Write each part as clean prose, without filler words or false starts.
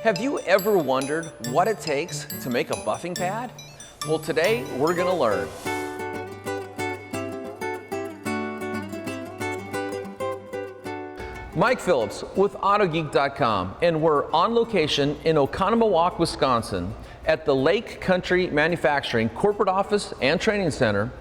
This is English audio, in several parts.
Have you ever wondered what it takes to make a buffing pad? Well, today we're going to learn. Mike Phillips with Autogeek.com, and we're on location in Oconomowoc, Wisconsin at the Lake Country Manufacturing Corporate Office and Training Center,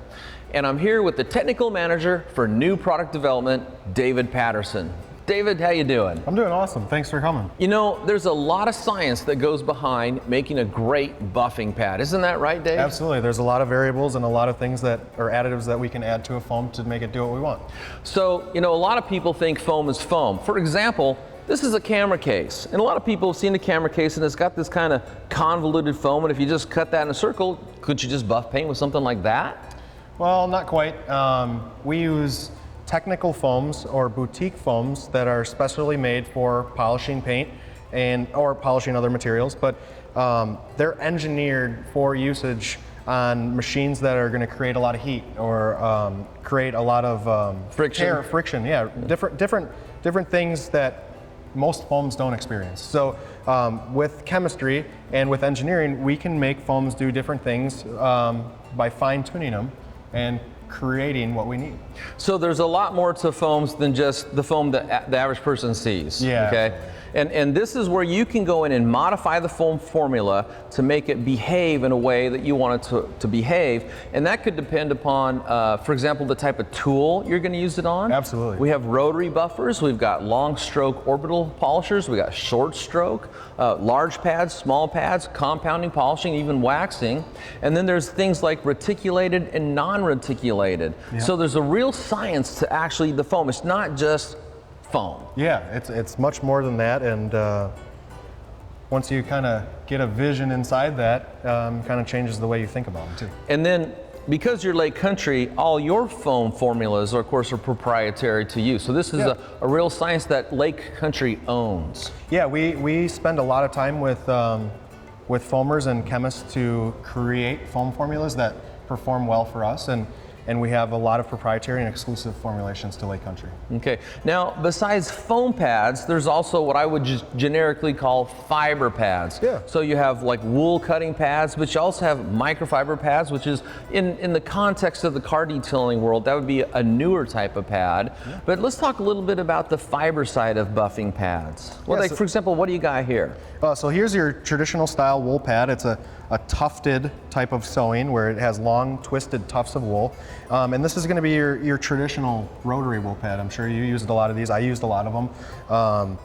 and I'm here with the Technical Manager for New Product Development, David Patterson. David, how you doing? I'm doing awesome. Thanks for coming. You know, there's a lot of science that goes behind making a great buffing pad. Isn't that right, Dave? Absolutely. There's a lot of variables and a lot of things that are additives that we can add to a foam to make it do what we want. So, you know, a lot of people think foam is foam. For example, this is a camera case, and a lot of people have seen the camera case and it's got this kind of convoluted foam, and if you just cut that in a circle, could you just buff paint with something like that? Well, not quite. We use technical foams or boutique foams that are specially made for polishing paint or polishing other materials, but they're engineered for usage on machines that are going to create a lot of heat or create a lot of friction. Yeah, different things that most foams don't experience. So with chemistry and with engineering, we can make foams do different things by fine-tuning them and creating what we need. So there's a lot more to foams than just the foam that the average person sees. Yeah. Okay. And this is where you can go in and modify the foam formula to make it behave in a way that you want it to behave. And that could depend upon, for example, the type of tool you're going to use it on. Absolutely. We have rotary buffers, we've got long stroke orbital polishers, we got short stroke, large pads, small pads, compounding, polishing, even waxing. And then there's things like reticulated and non-reticulated. Yeah. So there's a real science to actually the foam. It's not just foam. Yeah, it's much more than that, and once you kind of get a vision inside that, kind of changes the way you think about them too. And then, because you're Lake Country, all your foam formulas, of course, are proprietary to you. So this is a real science that Lake Country owns. Yeah, we spend a lot of time with foamers and chemists to create foam formulas that perform well for us, and we have a lot of proprietary and exclusive formulations to Lake Country. Okay. Now, besides foam pads, there's also what I would just generically call fiber pads. Yeah. So you have like wool cutting pads, but you also have microfiber pads, which is in the context of the car detailing world, that would be a newer type of pad. Yeah. But let's talk a little bit about the fiber side of buffing pads. Well, like, for example, what do you got here? So here's your traditional style wool pad. It's a tufted type of sewing where it has long twisted tufts of wool. And this is going to be your traditional rotary wool pad. I'm sure you used a lot of these. I used a lot of them.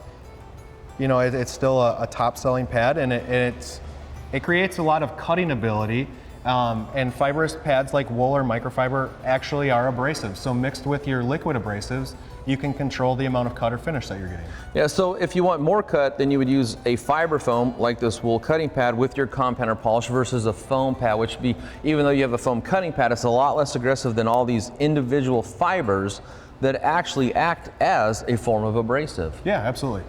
You know, it's still a top selling pad, and it creates a lot of cutting ability. And fibrous pads like wool or microfiber actually are abrasive. So mixed with your liquid abrasives, you can control the amount of cut or finish that you're getting. Yeah, so if you want more cut, then you would use a fiber foam like this wool cutting pad with your compounder polish versus a foam pad, which would be, even though you have a foam cutting pad, it's a lot less aggressive than all these individual fibers that actually act as a form of abrasive. Yeah, absolutely.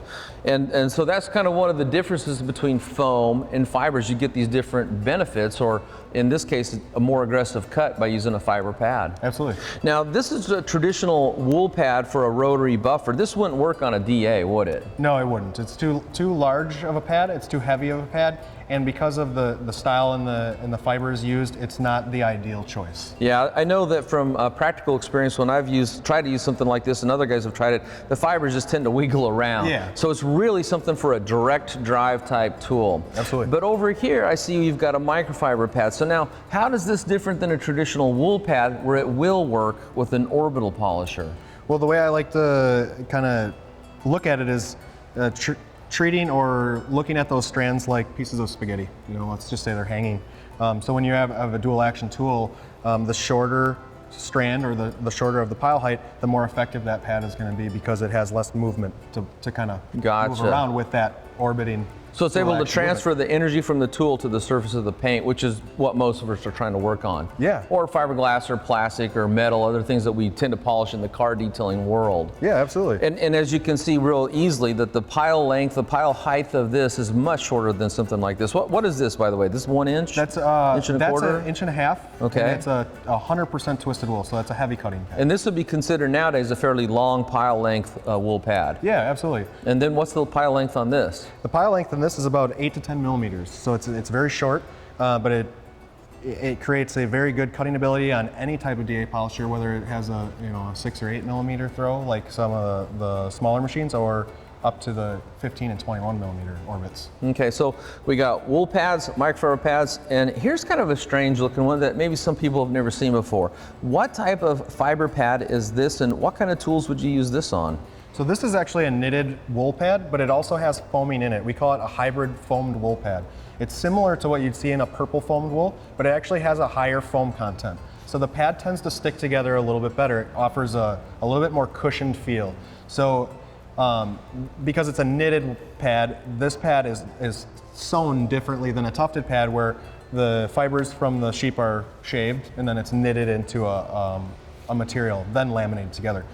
And so that's kind of one of the differences between foam and fibers. You get these different benefits, or in this case, a more aggressive cut by using a fiber pad. Absolutely. Now, this is a traditional wool pad for a rotary buffer. This wouldn't work on a DA, would it? No, it wouldn't. It's too large of a pad. It's too heavy of a pad. And because of the style and the fibers used, it's not the ideal choice. Yeah, I know that from practical experience, when I've tried to use something like this and other guys have tried it, the fibers just tend to wiggle around. Yeah. So it's really something for a direct drive type tool. Absolutely. But over here, I see you've got a microfiber pad. So now, how does this different than a traditional wool pad where it will work with an orbital polisher? Well, the way I like to kind of look at it is treating or looking at those strands like pieces of spaghetti. You know, let's just say they're hanging. So when you have a dual action tool, the shorter strand or the shorter of the pile height, the more effective that pad is going to be because it has less movement to kind of move around with that orbiting. So it's able to transfer the energy from the tool to the surface of the paint, which is what most of us are trying to work on. Yeah. Or fiberglass or plastic or metal, other things that we tend to polish in the car detailing world. Yeah, absolutely. And as you can see real easily that the pile length, the pile height of this is much shorter than something like this. What is this, by the way? This is 1 inch? That's inch and a quarter? an inch and a half. Okay. And it's a 100% twisted wool, so that's a heavy cutting pad. And this would be considered nowadays a fairly long pile length wool pad. Yeah, absolutely. And then what's the pile length on this? The pile length on this is about 8 to 10 millimeters, so it's very short, but it creates a very good cutting ability on any type of DA polisher, whether it has a a 6 or 8 millimeter throw like some of the smaller machines, or up to the 15 and 21 millimeter orbits. Okay, so we got wool pads, microfiber pads, and here's kind of a strange looking one that maybe some people have never seen before. What type of fiber pad is this, and what kind of tools would you use this on? So this is actually a knitted wool pad, but it also has foaming in it. We call it a hybrid foamed wool pad. It's similar to what you'd see in a purple foamed wool, but it actually has a higher foam content. So the pad tends to stick together a little bit better. It offers a little bit more cushioned feel. So because it's a knitted pad, this pad is sewn differently than a tufted pad, where the fibers from the sheep are shaved and then it's knitted into a material, then laminated together.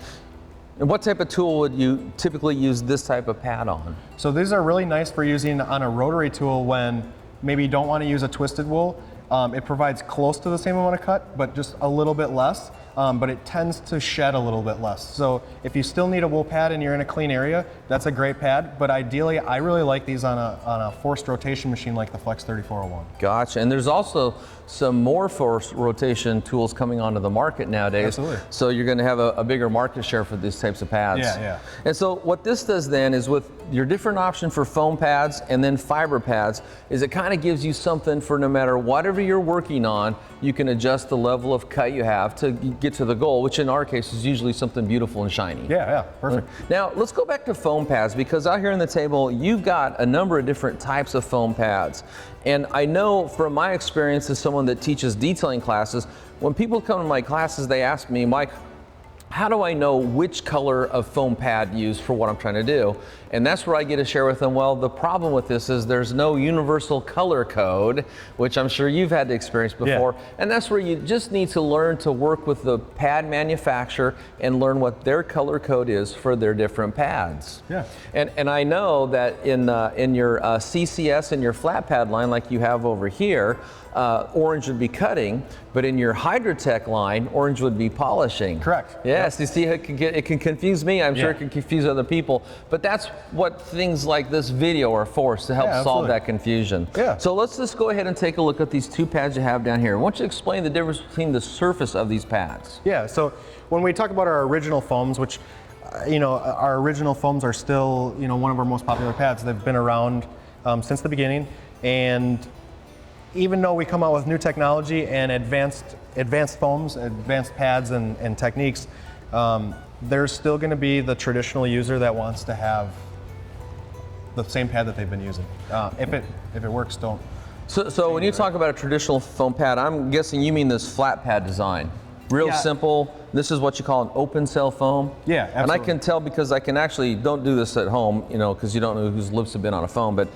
And what type of tool would you typically use this type of pad on? So these are really nice for using on a rotary tool when maybe you don't want to use a twisted wool. It provides close to the same amount of cut, but just a little bit less. But it tends to shed a little bit less. So if you still need a wool pad and you're in a clean area, that's a great pad. But ideally, I really like these on a forced rotation machine like the Flex 3401. Gotcha. And there's also some more forced rotation tools coming onto the market nowadays. Absolutely. So you're going to have a bigger market share for these types of pads. Yeah. And so what this does then is, with your different option for foam pads and then fiber pads, is it kind of gives you something for no matter whatever you're working on, you can adjust the level of cut you have to get to the goal, which in our case is usually something beautiful and shiny. Yeah, perfect. Now let's go back to foam pads, because out here on the table you've got a number of different types of foam pads. And I know from my experience as someone that teaches detailing classes, when people come to my classes, they ask me, Mike, how do I know which color of foam pad to use for what I'm trying to do? And that's where I get to share with them, well, the problem with this is there's no universal color code, which I'm sure you've had to experience before. Yeah. And that's where you just need to learn to work with the pad manufacturer and learn what their color code is for their different pads. Yeah. And I know that in your CCS and your flat pad line, like you have over here, orange would be cutting, but in your Hydrotech line, orange would be polishing. Correct. Yes, you see, it can confuse me. I'm sure it can confuse other people, but that's what things like this video are for, to help solve that confusion. Yeah. So let's just go ahead and take a look at these two pads you have down here. Why don't you explain the difference between the surface of these pads? Yeah, so when we talk about our original foams, which our original foams are still one of our most popular pads. They've been around since the beginning, and even though we come out with new technology and advanced foams, advanced pads and techniques, there's still going to be the traditional user that wants to have the same pad that they've been using. If it works, don't. So when you talk about a traditional foam pad, I'm guessing you mean this flat pad design. Real simple. This is what you call an open cell foam. Yeah, absolutely. And I can tell, because I can actually, don't do this at home, because you don't know whose lips have been on a foam, but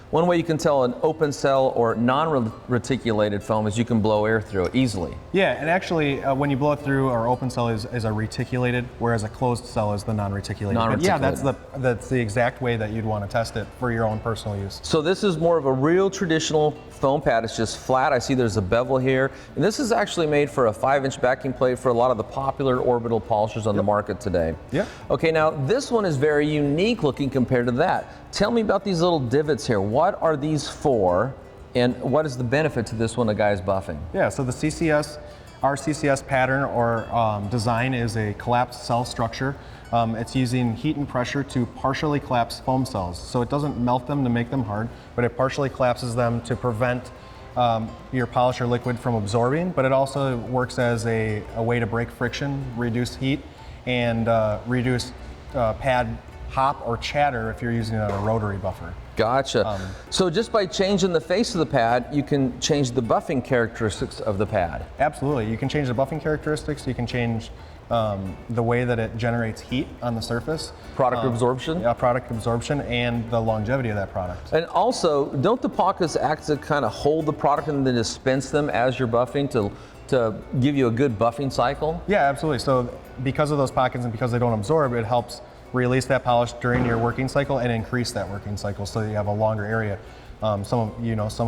one way you can tell an open cell or non-reticulated foam is you can blow air through it easily. Yeah, and actually when you blow it through, our open cell is a reticulated, whereas a closed cell is the non-reticulated. But yeah, that's the exact way that you'd want to test it for your own personal use. So this is more of a real traditional foam pad. It's just flat. I see there's a bevel here. And this is actually made for a 5-inch backing plate for a lot of the popular orbital polishers on the market today. Yeah. Okay, now this one is very unique looking compared to that. Tell me about these little divots here. What are these for, and what is the benefit to this when a guy's buffing? Yeah, so the CCS, our CCS pattern or design is a collapsed cell structure. It's using heat and pressure to partially collapse foam cells. So it doesn't melt them to make them hard, but it partially collapses them to prevent your polisher liquid from absorbing, but it also works as a way to break friction, reduce heat, and reduce pad hop or chatter if you're using it on a rotary buffer. Gotcha. So just by changing the face of the pad, you can change the buffing characteristics of the pad. Absolutely. You can change the buffing characteristics. You can change the way that it generates heat on the surface. Product absorption? Yeah, product absorption and the longevity of that product. And also, don't the pockets act to kind of hold the product and then dispense them as you're buffing to give you a good buffing cycle? Yeah, absolutely. So because of those pockets and because they don't absorb, it helps release that polish during your working cycle and increase that working cycle so that you have a longer area. Some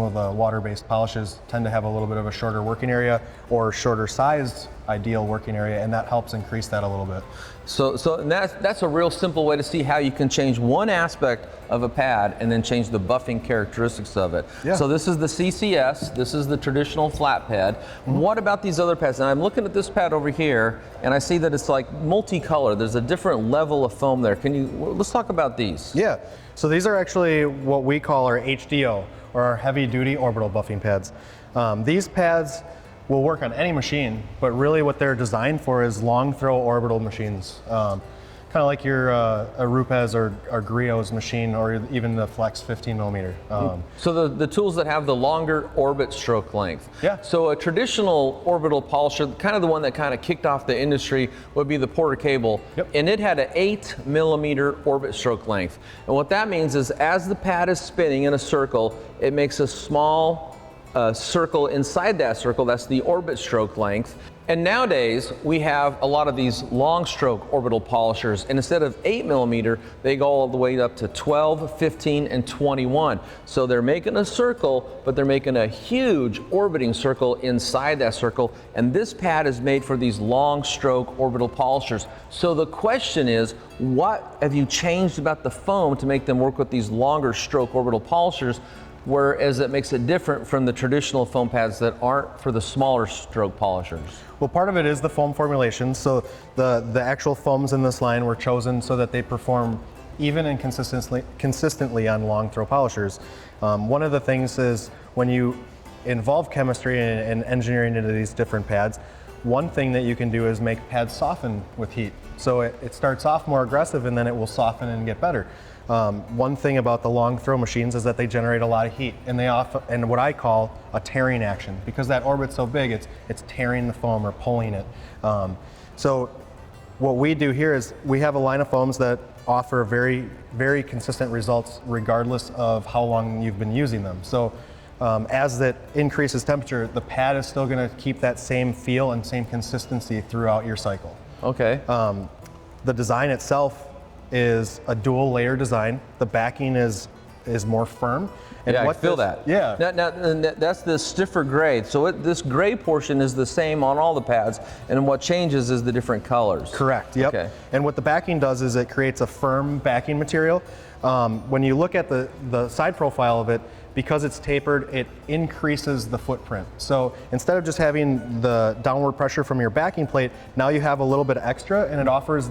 of the water-based polishes tend to have a little bit of a shorter working area or shorter sized ideal working area, and that helps increase that a little bit. So and that's a real simple way to see how you can change one aspect of a pad and then change the buffing characteristics of it. Yeah. So this is the CCS, this is the traditional flat pad. What about these other pads? And I'm looking at this pad over here, and I see that it's like multicolor. There's a different level of foam there. Let's talk about these. Yeah, so these are actually what we call our HDO, or our heavy duty orbital buffing pads. These pads will work on any machine, but really what they're designed for is long throw orbital machines. Kind of like your a Rupes or Griot's machine, or even the Flex 15 millimeter. So the tools that have the longer orbit stroke length. Yeah. So a traditional orbital polisher, kind of the one that kind of kicked off the industry, would be the Porter Cable. Yep. And it had an 8 millimeter orbit stroke length. And what that means is as the pad is spinning in a circle, it makes a small circle inside that circle. That's the orbit stroke length. And nowadays we have a lot of these long stroke orbital polishers, and instead of 8 millimeter, they go all the way up to 12, 15, and 21. So they're making a circle, but they're making a huge orbiting circle inside that circle, and this pad is made for these long stroke orbital polishers. So the question is, what have you changed about the foam to make them work with these longer stroke orbital polishers, whereas it makes it different from the traditional foam pads that aren't for the smaller stroke polishers? Well, part of it is the foam formulation. So the actual foams in this line were chosen so that they perform even and consistently on long throw polishers. One of the things is when you involve chemistry and engineering into these different pads, one thing that you can do is make pads soften with heat. So it starts off more aggressive and then it will soften and get better. One thing about the long throw machines is that they generate a lot of heat, and and what I call a tearing action, because that orbit's so big, it's tearing the foam or pulling it. So what we do here is we have a line of foams that offer very, very consistent results regardless of how long you've been using them. So as that increases temperature, the pad is still going to keep that same feel and same consistency throughout your cycle. Okay. The design itself is a dual layer design. The backing is more firm. And yeah, I feel that. Yeah. Now, that's the stiffer grade. So this gray portion is the same on all the pads, and what changes is the different colors. Correct, yep. Okay. And what the backing does is it creates a firm backing material. When you look at the side profile of it, because it's tapered, it increases the footprint. So instead of just having the downward pressure from your backing plate, now you have a little bit extra, and it offers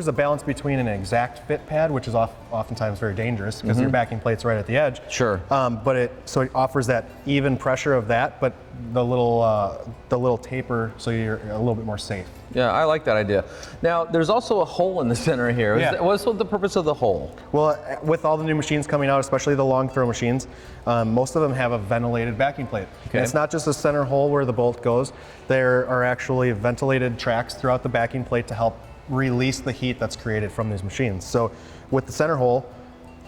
a balance between an exact fit pad, which is oftentimes very dangerous because your backing plate's right at the edge. Sure. So it offers that even pressure of that, but the little taper, so you're a little bit more safe. Yeah, I like that idea. Now, there's also a hole in the center here. Yeah. What's the purpose of the hole? Well, with all the new machines coming out, especially the long throw machines, most of them have a ventilated backing plate. Okay. And it's not just a center hole where the bolt goes. There are actually ventilated tracks throughout the backing plate to help release the heat that's created from these machines. So with the center hole,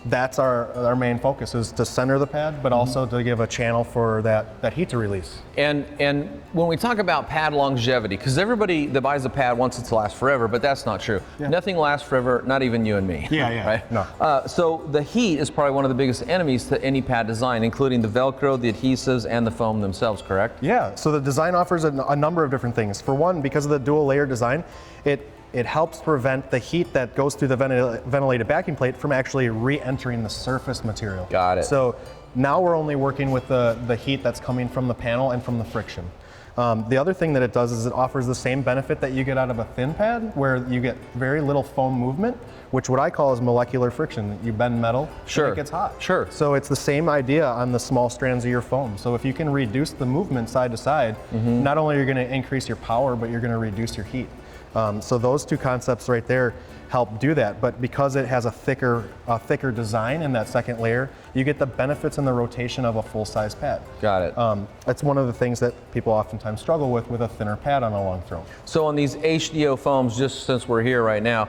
that's our main focus, is to center the pad, but also to give a channel for that heat to release. And when we talk about pad longevity, because everybody that buys a pad wants it to last forever, but that's not true. Yeah. Nothing lasts forever, not even you and me. Yeah. Right? No. So the heat is probably one of the biggest enemies to any pad design, including the Velcro, the adhesives, and the foam themselves, correct? Yeah, so the design offers a number of different things. For one, because of the dual layer design, it helps prevent the heat that goes through the ventilated backing plate from actually re-entering the surface material. Got it. So now we're only working with the heat that's coming from the panel and from the friction. The other thing that it does is it offers the same benefit that you get out of a thin pad, where you get very little foam movement, which what I call is molecular friction. You bend metal, sure, and it gets hot. Sure. So it's the same idea on the small strands of your foam. So if you can reduce the movement side to side, not only are you going to increase your power, but you're going to reduce your heat. So those two concepts right there help do that, but because it has a thicker design in that second layer, you get the benefits and the rotation of a full-size pad. Got it. That's one of the things that people oftentimes struggle with a thinner pad on a long throw. So on these HDO foams, just since we're here right now,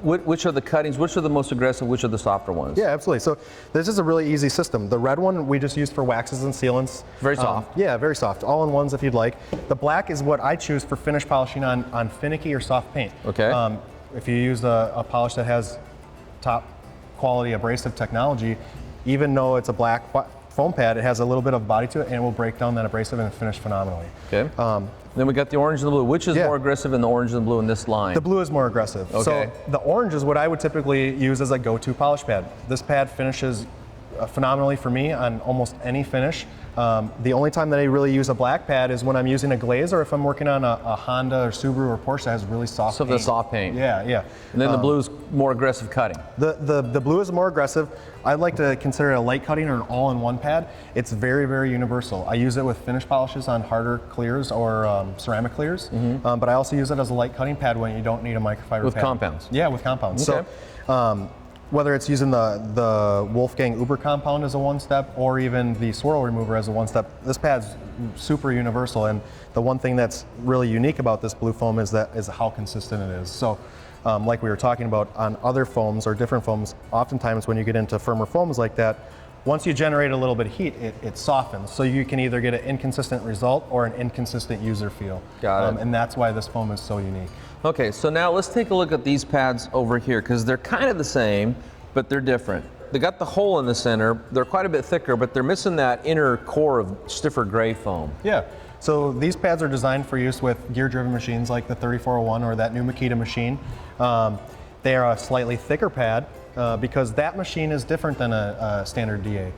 which are the cuttings, which are the most aggressive, which are the softer ones? Yeah, absolutely. So this is a really easy system. The red one we just use for waxes and sealants. Very soft. Yeah, very soft. All-in-ones if you'd like. The black is what I choose for finish polishing on finicky or soft paint. Okay. If you use a polish that has top quality abrasive technology, even though it's a black foam pad, it has a little bit of body to it, and it will break down that abrasive and finish phenomenally. Okay. Then we got the orange and the blue. Which is more aggressive in the orange and the blue in this line? The blue is more aggressive. Okay. So the orange is what I would typically use as a go-to polish pad. This pad finishes phenomenally for me on almost any finish. The only time that I really use a black pad is when I'm using a glaze, or if I'm working on a Honda or Subaru or Porsche that has really soft paint. The soft paint. Yeah, yeah. And then the blue is more aggressive cutting. The blue is more aggressive. I'd like to consider it a light cutting or an all-in-one pad. It's very, very universal. I use it with finish polishes on harder clears or ceramic clears, but I also use it as a light cutting pad when you don't need a microfiber pad. With compounds? Yeah, with compounds. Okay. So whether it's using the Wolfgang Uber compound as a one-step or even the swirl remover as a one-step, this pad's super universal, and the one thing that's really unique about this blue foam is how consistent it is. So like we were talking about on other foams or different foams, oftentimes when you get into firmer foams like that, once you generate a little bit of heat, it softens. So you can either get an inconsistent result or an inconsistent user feel. Got it. And that's why this foam is so unique. Okay, so now let's take a look at these pads over here, because they're kind of the same, but they're different. They got the hole in the center. They're quite a bit thicker, but they're missing that inner core of stiffer gray foam. Yeah. So these pads are designed for use with gear-driven machines like the 3401 or that new Makita machine. They are a slightly thicker pad because that machine is different than a standard DA.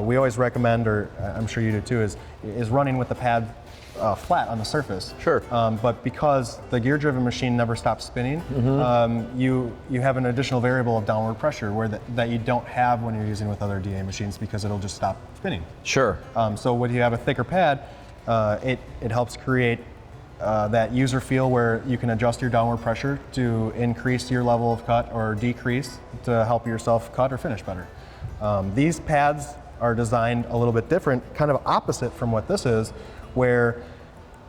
We always recommend, or I'm sure you do too, is running with the pad flat on the surface. Sure. But because the gear-driven machine never stops spinning, you have an additional variable of downward pressure that you don't have when you're using with other DA machines because it'll just stop spinning. Sure. So when you have a thicker pad, it helps create that user feel where you can adjust your downward pressure to increase your level of cut or decrease to help yourself cut or finish better. These pads are designed a little bit different, kind of opposite from what this is, where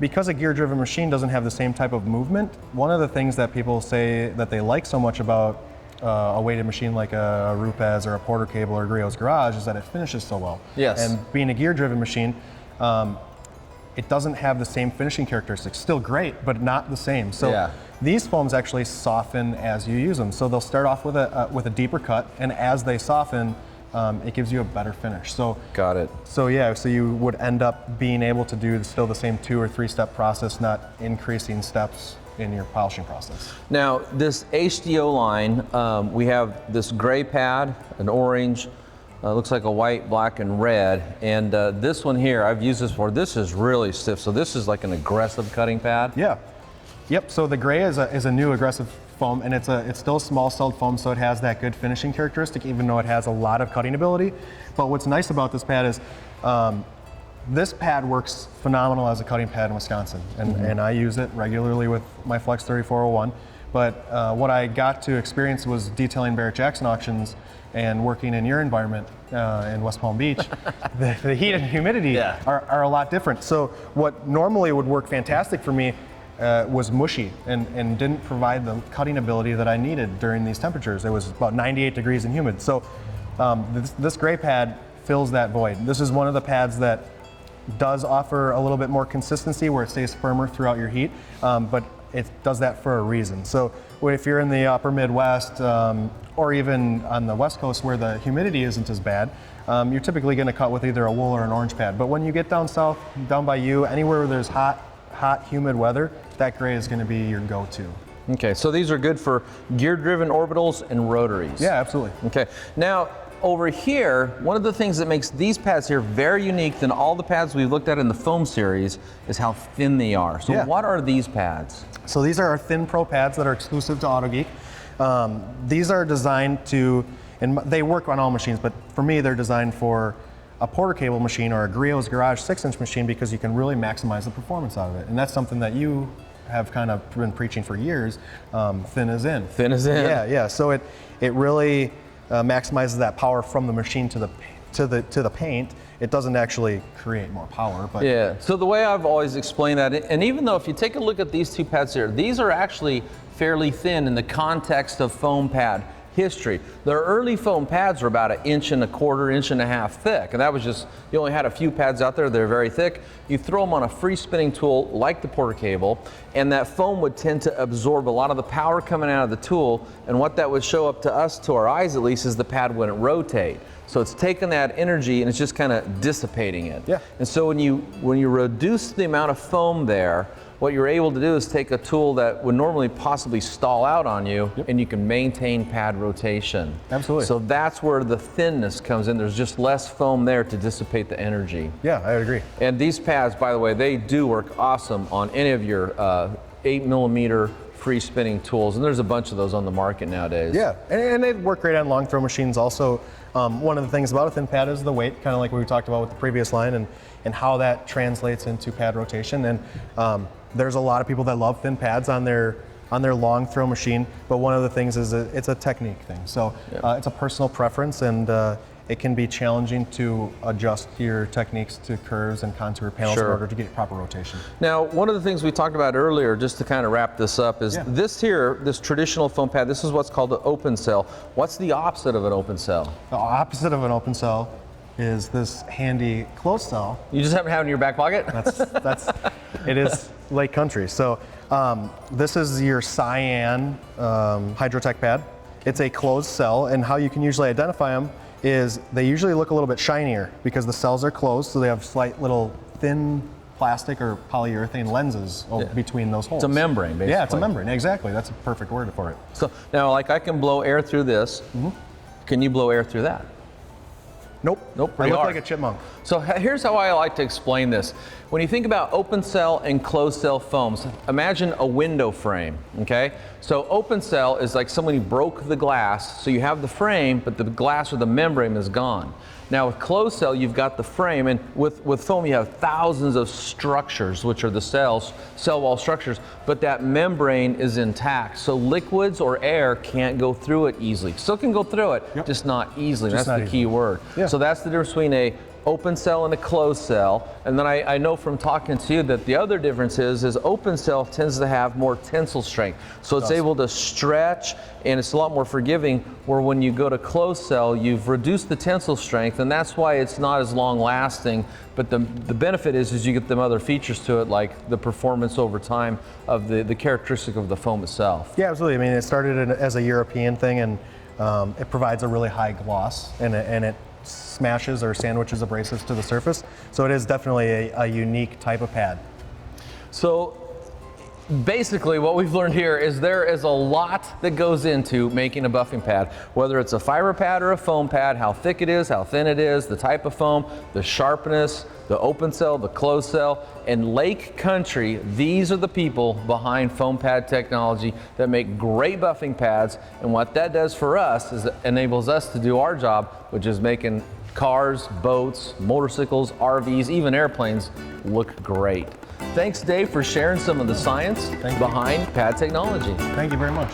because a gear-driven machine doesn't have the same type of movement, one of the things that people say that they like so much about a weighted machine like a Rupes or a Porter Cable or Griot's Garage is that it finishes so well. Yes. And being a gear-driven machine, it doesn't have the same finishing characteristics. Still great, but not the same. So these foams actually soften as you use them. So they'll start off with a deeper cut, and as they soften, it gives you a better finish. So got it. So yeah, so you would end up being able to do still the same 2 or 3 step process, not increasing steps in your polishing process. Now this HDO line, we have this gray pad, an orange, looks like a white, black, and red. And this one here, I've used this before. This is really stiff. So this is like an aggressive cutting pad. Yeah. Yep. So the gray is a new aggressive foam, and it's still a small celled foam, so it has that good finishing characteristic, even though it has a lot of cutting ability. But what's nice about this pad is this pad works phenomenal as a cutting pad in Wisconsin, and I use it regularly with my Flex 3401. But what I got to experience was detailing Barrett-Jackson auctions and working in your environment in West Palm Beach. the heat and humidity are a lot different. So what normally would work fantastic for me was mushy and didn't provide the cutting ability that I needed during these temperatures. It was about 98 degrees and humid. So this gray pad fills that void. This is one of the pads that does offer a little bit more consistency where it stays firmer throughout your heat, but it does that for a reason. So if you're in the upper Midwest or even on the West Coast where the humidity isn't as bad, you're typically going to cut with either a wool or an orange pad. But when you get down south, down by you, anywhere where there's hot, humid weather, that gray is going to be your go-to. Okay, so these are good for gear-driven orbitals and rotaries. Yeah, absolutely. Okay, now over here, one of the things that makes these pads here very unique than all the pads we've looked at in the foam series is how thin they are. So what are these pads? So these are our Thin Pro pads that are exclusive to Autogeek. These are designed to, and they work on all machines, but for me they're designed for a Porter Cable machine or a Griot's Garage 6-inch machine because you can really maximize the performance out of it. And that's something that you have kind of been preaching for years, thin is in. Thin is in. Yeah. So it really maximizes that power from the machine to the paint. It doesn't actually create more power, but yeah. So the way I've always explained that, and even though if you take a look at these two pads here, these are actually fairly thin in the context of foam pad history. Their early foam pads were about 1.25 inches, 1.5 inches thick, and that was just, you only had a few pads out there that are very thick. You throw them on a free spinning tool like the Porter Cable, and that foam would tend to absorb a lot of the power coming out of the tool, and what that would show up to us, to our eyes at least, is the pad wouldn't rotate. So it's taking that energy and it's just kind of dissipating it. Yeah. And so when you reduce the amount of foam there, what you're able to do is take a tool that would normally possibly stall out on you, and you can maintain pad rotation. Absolutely. So that's where the thinness comes in. There's just less foam there to dissipate the energy. Yeah, I agree. And these pads, by the way, they do work awesome on any of your 8mm free spinning tools, and there's a bunch of those on the market nowadays. Yeah, and they work great on long throw machines also. One of the things about a thin pad is the weight, kind of like we talked about with the previous line, and how that translates into pad rotation. And there's a lot of people that love thin pads on their long throw machine, but one of the things is it's a technique thing. So it's a personal preference, and it can be challenging to adjust your techniques to curves and contour panels in order to get proper rotation. Now, one of the things we talked about earlier, just to kind of wrap this up, is this traditional foam pad, this is what's called an open cell. What's the opposite of an open cell? The opposite of an open cell is this handy closed cell. You just happen to have it in your back pocket? It is Lake Country. So this is your Cyan Hydrotech pad. It's a closed cell, and how you can usually identify them is they usually look a little bit shinier because the cells are closed, so they have slight little thin plastic or polyurethane lenses between those holes. It's a membrane, basically. Yeah, it's a membrane, exactly. That's a perfect word for it. So now, like, I can blow air through this. Can you blow air through that? Nope. Nope. I look like a chipmunk. So here's how I like to explain this. When you think about open cell and closed cell foams, imagine a window frame, okay? So open cell is like somebody broke the glass, so you have the frame, but the glass or the membrane is gone. Now with closed cell, you've got the frame, and with foam, you have thousands of structures, which are the cell wall structures, but that membrane is intact. So liquids or air can't go through it easily. Still can go through it, just not easily. That's the key word. Yeah. So that's the difference between a open cell and a closed cell. And then I know from talking to you that the other difference is open cell tends to have more tensile strength. So it's able to stretch, and it's a lot more forgiving, where when you go to closed cell, you've reduced the tensile strength, and that's why it's not as long lasting. But the benefit is you get them other features to it, like the performance over time of the characteristic of the foam itself. Yeah, absolutely. I mean, it started as a European thing, and it provides a really high gloss, and it smashes or sandwiches abrasives to the surface. So it is definitely a unique type of pad. So basically what we've learned here is there is a lot that goes into making a buffing pad, whether it's a fiber pad or a foam pad, how thick it is, how thin it is, the type of foam, the sharpness, the open cell, the closed cell. In Lake Country, these are the people behind foam pad technology that make great buffing pads, and what that does for us is it enables us to do our job, which is making cars, boats, motorcycles, RVs, even airplanes look great. Thanks, Dave, for sharing some of the science behind pad technology. Thank you very much.